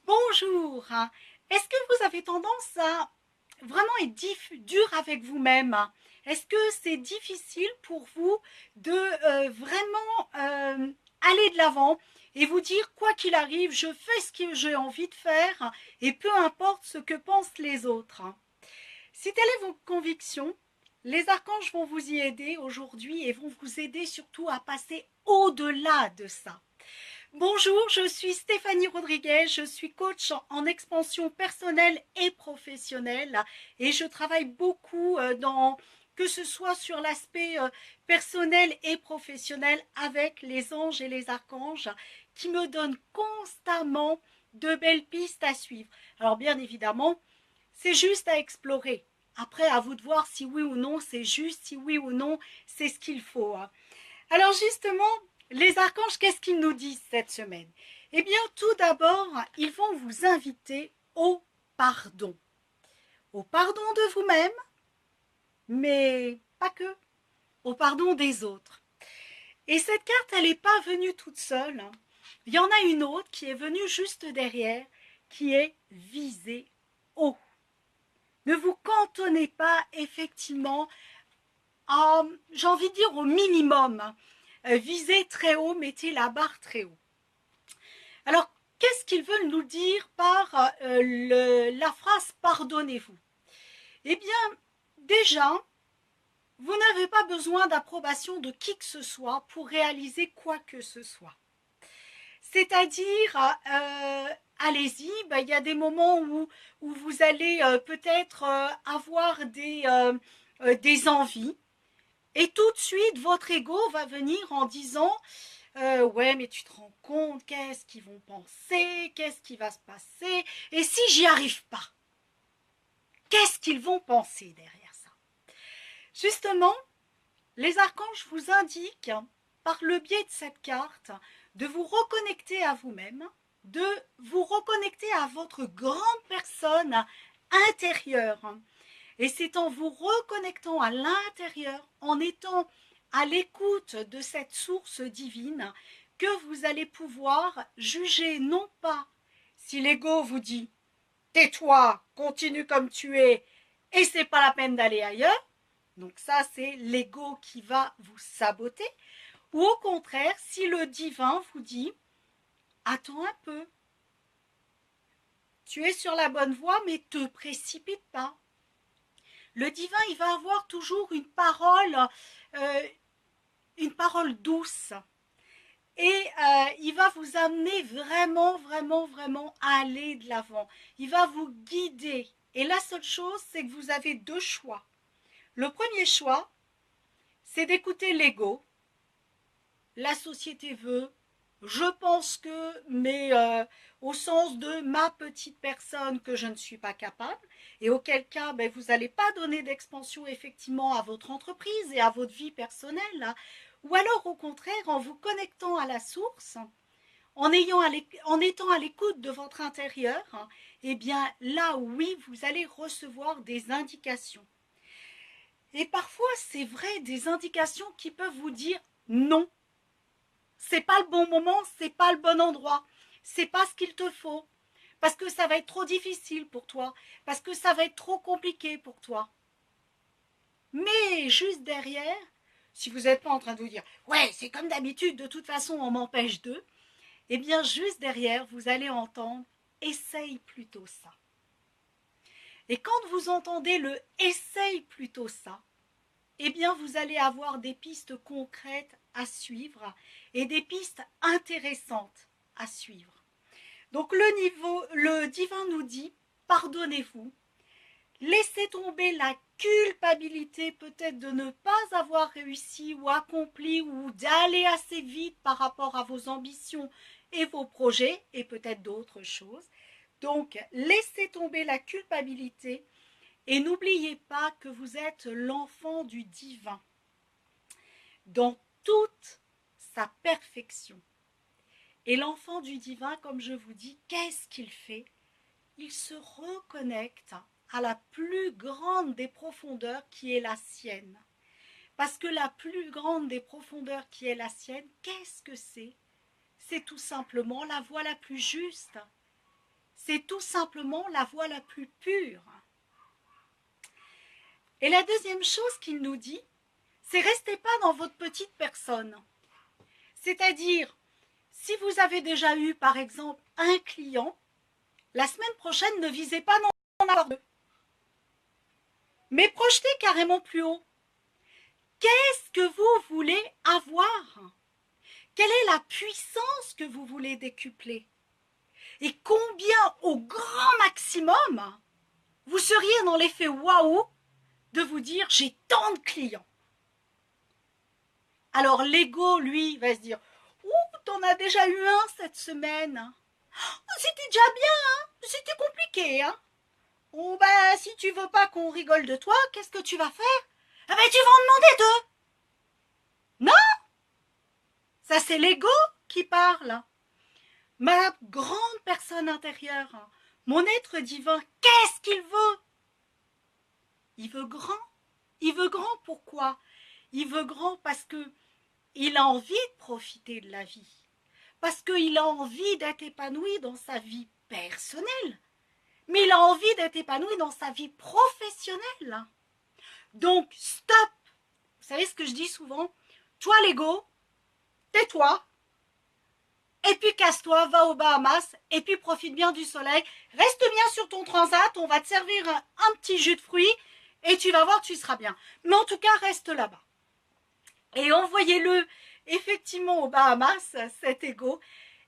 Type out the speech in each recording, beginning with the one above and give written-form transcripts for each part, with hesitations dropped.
Bonjour. Est-ce que vous avez tendance à vraiment être dur avec vous-même? Est-ce que c'est difficile pour vous de vraiment aller de l'avant et vous dire quoi qu'il arrive, je fais ce que j'ai envie de faire et peu importe ce que pensent les autres? Si telle est votre conviction, les archanges vont vous y aider aujourd'hui et vont vous aider surtout à passer au-delà de ça. Bonjour, je suis Stéphanie Rodriguez, je suis coach en expansion personnelle et professionnelle et je travaille beaucoup que ce soit sur l'aspect personnel et professionnel avec les anges et les archanges qui me donnent constamment de belles pistes à suivre. Alors bien évidemment, c'est juste à explorer. Après, à vous de voir si oui ou non c'est juste, si oui ou non c'est ce qu'il faut. Alors justement, les archanges, qu'est-ce qu'ils nous disent cette semaine? Eh bien, tout d'abord, ils vont vous inviter au pardon. Au pardon de vous-même, mais pas que, au pardon des autres. Et cette carte, elle n'est pas venue toute seule. Il y en a une autre qui est venue juste derrière, qui est visée haut. Ne vous cantonnez pas effectivement à, j'ai envie de dire, au minimum. Visez très haut, mettez la barre très haut. Alors, qu'est-ce qu'ils veulent nous dire par la phrase pardonnez-vous? Eh bien, déjà, vous n'avez pas besoin d'approbation de qui que ce soit pour réaliser quoi que ce soit. C'est-à-dire, allez-y, il y a des moments où vous allez peut-être avoir des envies, et tout de suite, votre ego va venir en disant ouais, mais tu te rends compte, qu'est-ce qu'ils vont penser, qu'est-ce qui va se passer, et si j'y arrive pas, qu'est-ce qu'ils vont penser derrière ça? Justement, les archanges vous indiquent, par le biais de cette carte, de vous reconnecter à vous-même, de vous reconnecter à votre grande personne intérieure. Et c'est en vous reconnectant à l'intérieur, en étant à l'écoute de cette source divine, que vous allez pouvoir juger non pas si l'ego vous dit tais-toi, continue comme tu es et c'est pas la peine d'aller ailleurs. Donc ça c'est l'ego qui va vous saboter, ou au contraire si le divin vous dit attends un peu, tu es sur la bonne voie mais te précipite pas. Le divin, il va avoir toujours euh, une parole douce. Et il va vous amener vraiment, vraiment, vraiment à aller de l'avant. Il va vous guider. Et la seule chose, c'est que vous avez deux choix. Le premier choix, c'est d'écouter l'ego. La société veut, je pense que, mais au sens de ma petite personne que je ne suis pas capable, et auquel cas vous n'allez pas donner d'expansion effectivement à votre entreprise et à votre vie personnelle, hein. Ou alors au contraire en vous connectant à la source, en étant à l'écoute de votre intérieur, hein, eh bien là oui vous allez recevoir des indications. Et parfois c'est vrai des indications qui peuvent vous dire non, c'est pas le bon moment, c'est pas le bon endroit, c'est pas ce qu'il te faut, parce que ça va être trop difficile pour toi, parce que ça va être trop compliqué pour toi. Mais juste derrière, si vous n'êtes pas en train de vous dire ouais, c'est comme d'habitude, de toute façon on m'empêche de, eh bien juste derrière, vous allez entendre essaye plutôt ça. Et quand vous entendez le essaye plutôt ça, eh bien vous allez avoir des pistes concrètes à suivre et des pistes intéressantes à suivre. Donc le divin nous dit, pardonnez-vous, laissez tomber la culpabilité peut-être de ne pas avoir réussi ou accompli ou d'aller assez vite par rapport à vos ambitions et vos projets et peut-être d'autres choses. Donc laissez tomber la culpabilité et n'oubliez pas que vous êtes l'enfant du divin dans toute sa perfection. Et l'enfant du divin, comme je vous dis, qu'est-ce qu'il fait? Il se reconnecte à la plus grande des profondeurs qui est la sienne. Parce que la plus grande des profondeurs qui est la sienne, qu'est-ce que c'est? C'est tout simplement la voie la plus juste. C'est tout simplement la voie la plus pure. Et la deuxième chose qu'il nous dit, c'est restez pas dans votre petite personne. C'est-à-dire, si vous avez déjà eu, par exemple, un client, la semaine prochaine, ne visez pas d'en avoir deux. Mais projetez carrément plus haut. Qu'est-ce que vous voulez avoir? Quelle est la puissance que vous voulez décupler? Et combien, au grand maximum, vous seriez dans l'effet waouh de vous dire j'ai tant de clients. Alors l'ego, lui, va se dire ouh, t'en as déjà eu un cette semaine. Oh, c'était déjà bien, hein, c'était compliqué. Hein. Oh, bah, si tu veux pas qu'on rigole de toi, qu'est-ce que tu vas faire? Ah, bah, tu vas en demander deux. Non, ça c'est l'ego qui parle. Ma grande personne intérieure, mon être divin, qu'est-ce qu'il veut? Il veut grand. Il veut grand pourquoi? Il veut grand parce que il a envie de profiter de la vie. Parce qu'il a envie d'être épanoui dans sa vie personnelle. Mais il a envie d'être épanoui dans sa vie professionnelle. Donc, stop. Vous savez ce que je dis souvent? Toi, l'ego, tais-toi. Et puis casse-toi, va aux Bahamas, et puis profite bien du soleil. Reste bien sur ton transat, on va te servir un petit jus de fruits, et tu vas voir, tu seras bien. Mais en tout cas, reste là-bas. Et envoyez-le effectivement aux Bahamas, cet ego,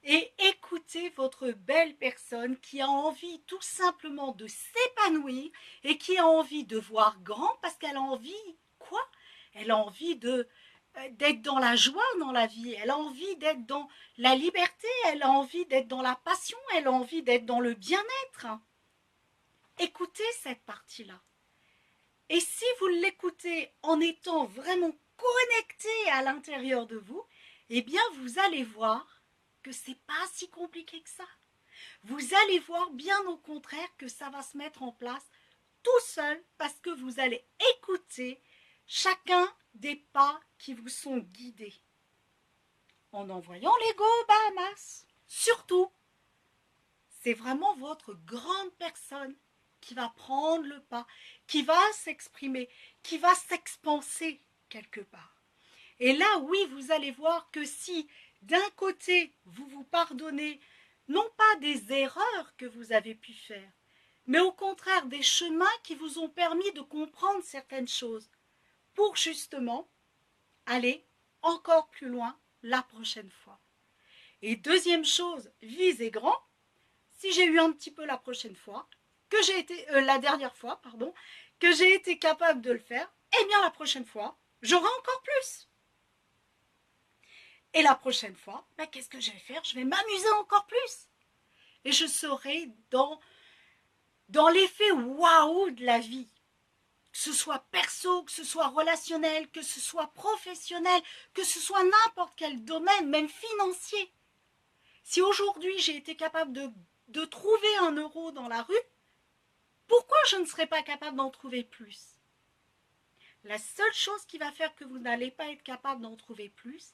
et écoutez votre belle personne qui a envie tout simplement de s'épanouir et qui a envie de voir grand parce qu'elle a envie, quoi? Elle a envie d'être dans la joie dans la vie, elle a envie d'être dans la liberté, elle a envie d'être dans la passion, elle a envie d'être dans le bien-être. Écoutez cette partie-là. Et si vous l'écoutez en étant vraiment connecté à l'intérieur de vous, eh bien vous allez voir que c'est pas si compliqué que ça. Vous allez voir bien au contraire que ça va se mettre en place tout seul parce que vous allez écouter chacun des pas qui vous sont guidés. En envoyant l'ego aux Bahamas, surtout, c'est vraiment votre grande personne qui va prendre le pas, qui va s'exprimer, qui va s'expanser quelque part. Et là, oui, vous allez voir que si d'un côté, vous vous pardonnez non pas des erreurs que vous avez pu faire, mais au contraire des chemins qui vous ont permis de comprendre certaines choses pour justement aller encore plus loin la prochaine fois. Et deuxième chose, visez grand. Si j'ai eu un petit peu la prochaine fois, que j'ai été la dernière fois, pardon, que j'ai été capable de le faire, eh bien la prochaine fois, j'aurai encore plus. Et la prochaine fois, ben, qu'est-ce que je vais faire? Je vais m'amuser encore plus. Et je serai dans l'effet waouh de la vie. Que ce soit perso, que ce soit relationnel, que ce soit professionnel, que ce soit n'importe quel domaine, même financier. Si aujourd'hui j'ai été capable de trouver 1 € dans la rue, pourquoi je ne serais pas capable d'en trouver plus? La seule chose qui va faire que vous n'allez pas être capable d'en trouver plus,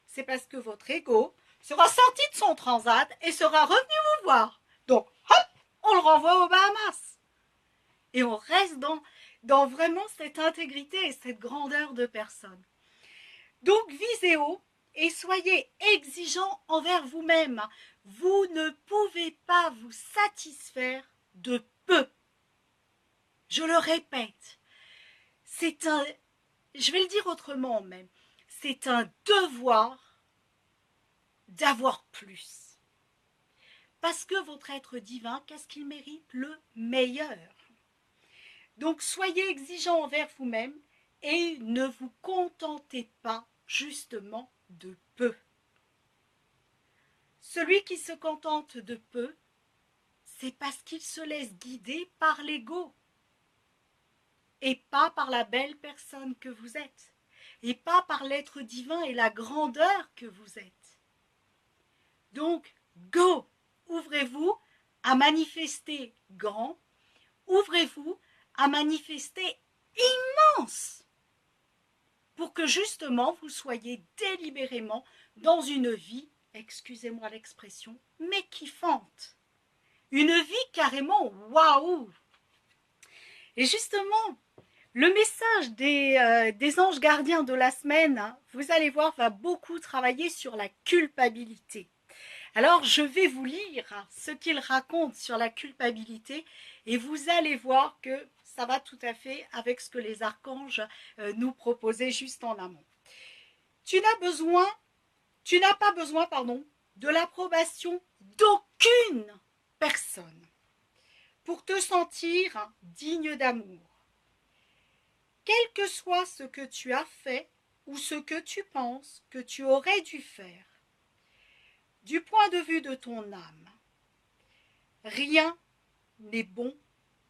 c'est parce que votre ego sera sorti de son transat et sera revenu vous voir. Donc, hop, on le renvoie aux Bahamas. Et on reste dans vraiment cette intégrité et cette grandeur de personne. Donc, visez haut et soyez exigeants envers vous-même. Vous ne pouvez pas vous satisfaire de peu. Je le répète, je vais le dire autrement même, c'est un devoir d'avoir plus. Parce que votre être divin, qu'est-ce qu'il mérite? Le meilleur. Donc soyez exigeants envers vous-même et ne vous contentez pas justement de peu. Celui qui se contente de peu, c'est parce qu'il se laisse guider par l'ego et pas par la belle personne que vous êtes et pas par l'être divin et la grandeur que vous êtes. Donc, go! Ouvrez-vous à manifester grand, ouvrez-vous à manifester immense pour que justement vous soyez délibérément dans une vie, excusez-moi l'expression, mais kiffante. une vie carrément waouh. Et justement, le message des anges gardiens de la semaine, vous allez voir, va beaucoup travailler sur la culpabilité. Alors, je vais vous lire ce qu'ils racontent sur la culpabilité et vous allez voir que ça va tout à fait avec ce que les archanges nous proposaient juste en amont. Tu n'as pas besoin, de l'approbation d'aucune personne pour te sentir digne d'amour. Quel que soit ce que tu as fait ou ce que tu penses que tu aurais dû faire, du point de vue de ton âme, rien n'est bon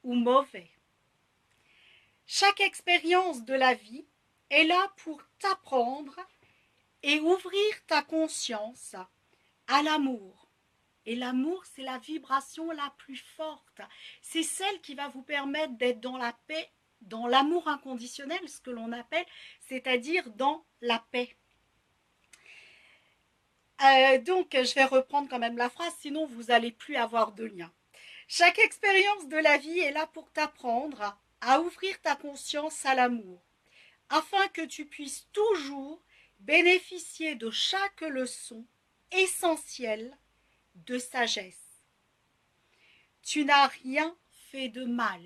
ou mauvais. Chaque expérience de la vie est là pour t'apprendre et ouvrir ta conscience à l'amour. Et l'amour, c'est la vibration la plus forte. C'est celle qui va vous permettre d'être dans la paix, dans l'amour inconditionnel, ce que l'on appelle, c'est-à-dire dans la paix. Donc, je vais reprendre quand même la phrase, sinon vous n'allez plus avoir de lien. Chaque expérience de la vie est là pour t'apprendre à ouvrir ta conscience à l'amour, afin que tu puisses toujours bénéficier de chaque leçon essentielle de sagesse. Tu n'as rien fait de mal.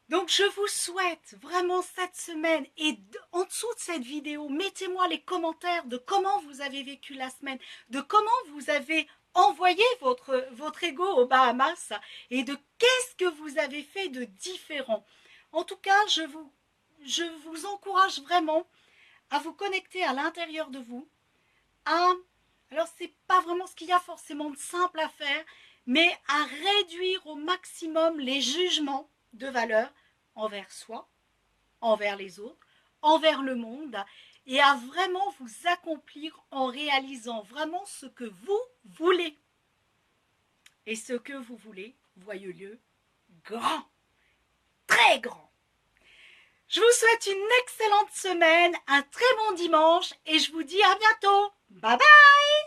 Donc je vous souhaite vraiment cette semaine et en dessous de cette vidéo, mettez-moi les commentaires de comment vous avez vécu la semaine, de comment vous avez envoyé votre ego aux Bahamas et de qu'est-ce que vous avez fait de différent. En tout cas, je vous encourage vraiment à vous connecter à l'intérieur de vous. Alors, ce n'est pas vraiment ce qu'il y a forcément de simple à faire, mais à réduire au maximum les jugements de valeur envers soi, envers les autres, envers le monde, et à vraiment vous accomplir en réalisant vraiment ce que vous voulez. Et ce que vous voulez, voyez lieu grand, très grand. Je vous souhaite une excellente semaine, un très bon dimanche, et je vous dis à bientôt. Bye bye!